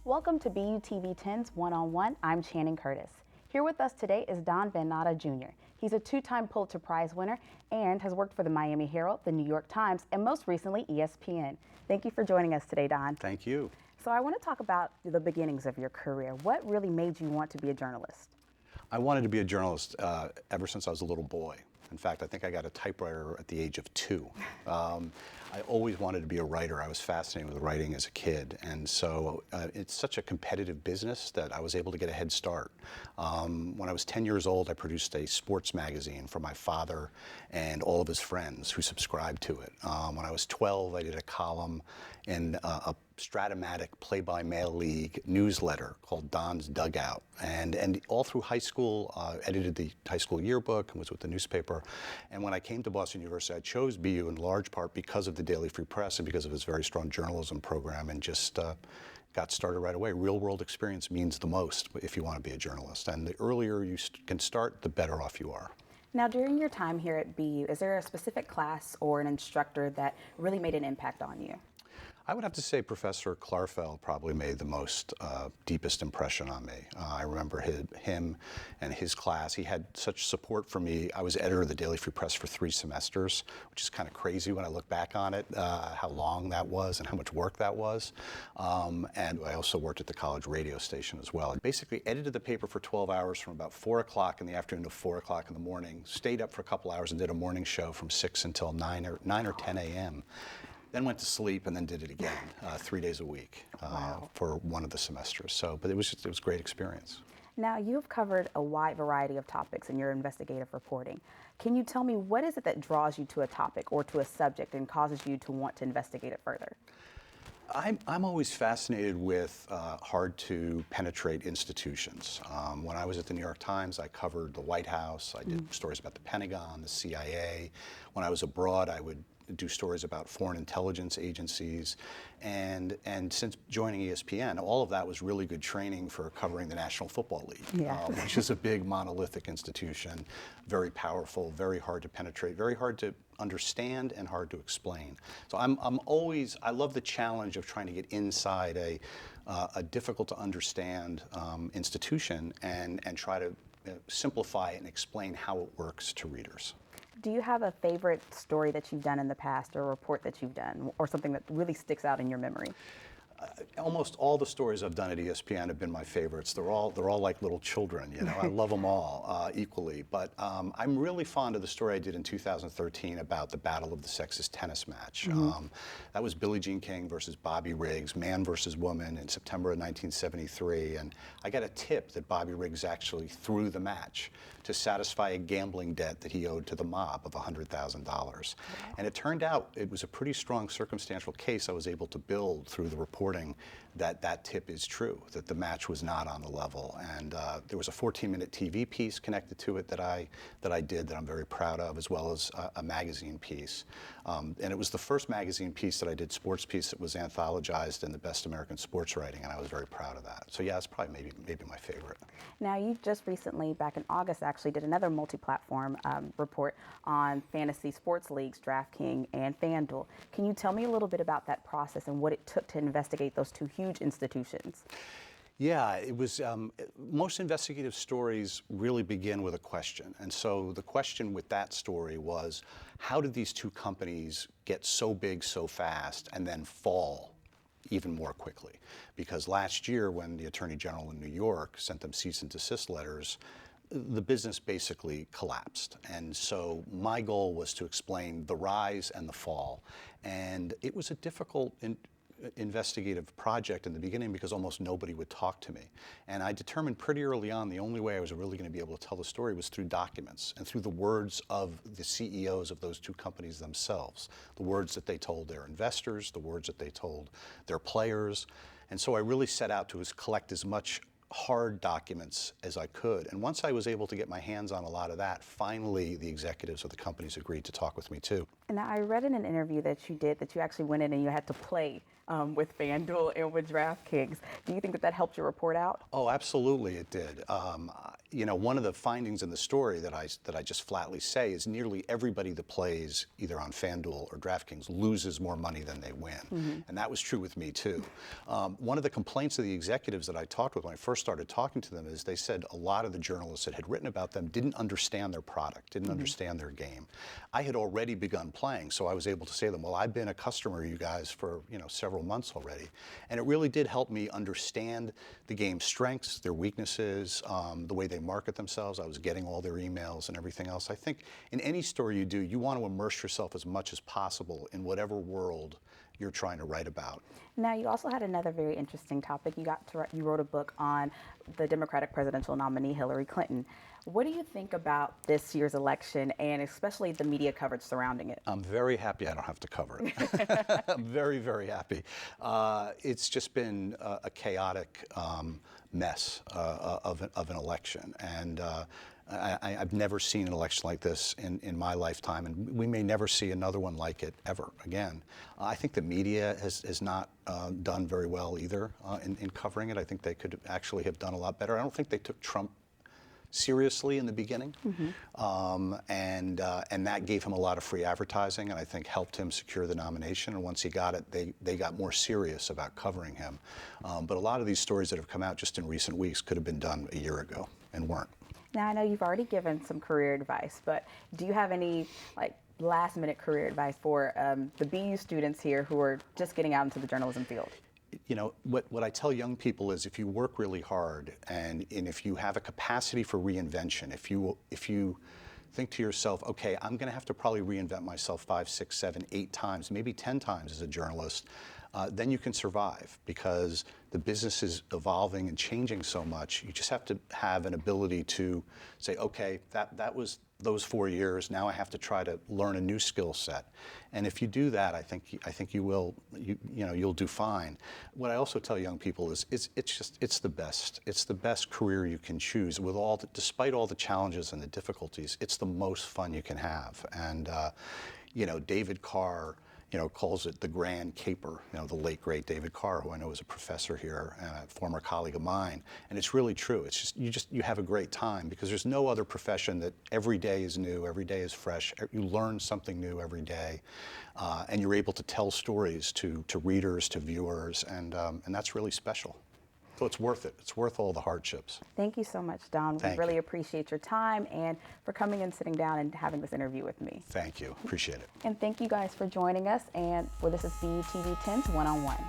Welcome to BUTV10's One-on-One. I'm Channing Curtis. Here with us today is Don Van Natta Jr. He's a two-time Pulitzer Prize winner and has worked for the Miami Herald, the New York Times, and most recently ESPN. Thank you for joining us today, Don. Thank you. So I want to talk about the beginnings of your career. What really made you want to be a journalist? I wanted to be a journalist ever since I was a little boy. In fact, I think I got a typewriter at the age of 2. I always wanted to be a writer. I was fascinated with writing as a kid. And so it's such a competitive business that I was able to get a head start. When I was 10 years old, I produced a sports magazine for my father and all of his friends who subscribed to it. When I was 12, I did a column in a Stratomatic play-by-mail league newsletter called Don's Dugout, and all through high school, edited the high school yearbook and was with the newspaper. And when I came to Boston University, I chose BU in large part because of the Daily Free Press and because of its very strong journalism program, and just got started right away. Real-world experience means the most if you want to be a journalist, and the earlier you can start, the better off you are. Now, during your time here at BU, is there a specific class or an instructor that really made an impact on you? I would have to say Professor Klarfeld probably made the most deepest impression on me. I remember him and his class. He had such support for me. I was editor of the Daily Free Press for 3 semesters, which is kind of crazy when I look back on it, how long that was and how much work that was. And I also worked at the college radio station as well. I basically edited the paper for 12 hours from about 4 o'clock in the afternoon to 4 o'clock in the morning, stayed up for a couple hours and did a morning show from 6 until 9 or 10 a.m. Then went to sleep and then did it again 3 days a week for one of the semesters. But it was a great experience. Now, you've covered a wide variety of topics in your investigative reporting. Can you tell me what is it that draws you to a topic or to a subject and causes you to want to investigate it further? I'm always fascinated with hard to penetrate institutions. When I was at the New York Times, I covered the White House. I did stories about the Pentagon, the CIA. When I was abroad, I would do stories about foreign intelligence agencies, and since joining ESPN, all of that was really good training for covering the National Football League, which is a big monolithic institution, very powerful, very hard to penetrate, very hard to understand and hard to explain. So I love the challenge of trying to get inside a difficult to understand institution and try to simplify it and explain how it works to readers. Do you have a favorite story that you've done in the past or a report that you've done or something that really sticks out in your memory? Almost all the stories I've done at ESPN have been my favorites. They're all like little children, you know. I love them all equally. But I'm really fond of the story I did in 2013 about the Battle of the Sexes tennis match. That was Billie Jean King versus Bobby Riggs, man versus woman, in September of 1973. And I got a tip that Bobby Riggs actually threw the match to satisfy a gambling debt that he owed to the mob of $100,000. And it turned out it was a pretty strong circumstantial case I was able to build through the reporting that tip is true, that the match was not on the level. And there was a 14-minute TV piece connected to it that I did that I'm very proud of, as well as a magazine piece. And it was the first magazine piece that I did, sports piece, that was anthologized in the Best American Sports Writing, and I was very proud of that. So yeah, it's probably maybe my favorite. Now, you just recently, back in August, actually did another multi-platform report on fantasy sports leagues, DraftKings and FanDuel. Can you tell me a little bit about that process and what it took to investigate those two huge institutions? Yeah, it was, most investigative stories really begin with a question. And so the question with that story was, how did these two companies get so big so fast and then fall even more quickly? Because last year, when the Attorney General in New York sent them cease and desist letters, the business basically collapsed. And so my goal was to explain the rise and the fall. And it was a difficult investigative project in the beginning because almost nobody would talk to me. And I determined pretty early on the only way I was really going to be able to tell the story was through documents and through the words of the CEOs of those two companies themselves, the words that they told their investors, the words that they told their players. And so I really set out to collect as much hard documents as I could. And once I was able to get my hands on a lot of that, finally the executives of the companies agreed to talk with me too. And I read in an interview that you did that you actually went in and you had to play with FanDuel and with DraftKings. Do you think that helped your report out? Oh, absolutely it did. one of the findings in the story that I just flatly say is nearly everybody that plays either on FanDuel or DraftKings loses more money than they win. And that was true with me too. One of the complaints of the executives that I talked with when I first started talking to them is they said a lot of the journalists that had written about them didn't understand their product, didn't understand their game. I had already begun playing, so I was able to say to them, well, I've been a customer of you guys for several months already. And it really did help me understand the game's strengths, their weaknesses, the way they market themselves. I was getting all their emails and everything else. I think in any story you do, you want to immerse yourself as much as possible in whatever world you're trying to write about. Now, you also had another very interesting topic. You wrote a book on the Democratic presidential nominee, Hillary Clinton. What do you think about this year's election and especially the media coverage surrounding it? I'm very happy I don't have to cover it. I'm very, very happy. It's just been a chaotic mess of an election. And I've never seen an election like this in my lifetime, and we may never see another one like it ever again. I think the media has not done very well either in covering it. I think they could actually have done a lot better. I don't think they took Trump seriously in the beginning, and that gave him a lot of free advertising, and I think helped him secure the nomination. And once he got it, they got more serious about covering him. But a lot of these stories that have come out just in recent weeks could have been done a year ago and weren't. Now, I know you've already given some career advice, but do you have any last-minute career advice for the BU students here who are just getting out into the journalism field? What I tell young people is if you work really hard and if you have a capacity for reinvention, if you think to yourself, okay, I'm going to have to probably reinvent myself 5, 6, 7, 8 times, maybe 10 times as a journalist, then you can survive because the business is evolving and changing so much. You just have to have an ability to say, okay, that was those 4 years. Now I have to try to learn a new skill set. And if you do that, I think you'll do fine. What I also tell young people is it's the best. It's the best career you can choose. Despite all the challenges and the difficulties, it's the most fun you can have. And David Carr calls it the grand caper, the late, great David Carr, who I know is a professor here, a former colleague of mine. And it's really true. It's you have a great time because there's no other profession that every day is new, every day is fresh. You learn something new every day, and you're able to tell stories to readers, to viewers, and that's really special. So it's worth it. It's worth all the hardships. Thank you so much, Don. We really appreciate your time and for coming and sitting down and having this interview with me. Thank you. Appreciate it. And thank you guys for joining us. And this is BUTV10's One-on-One.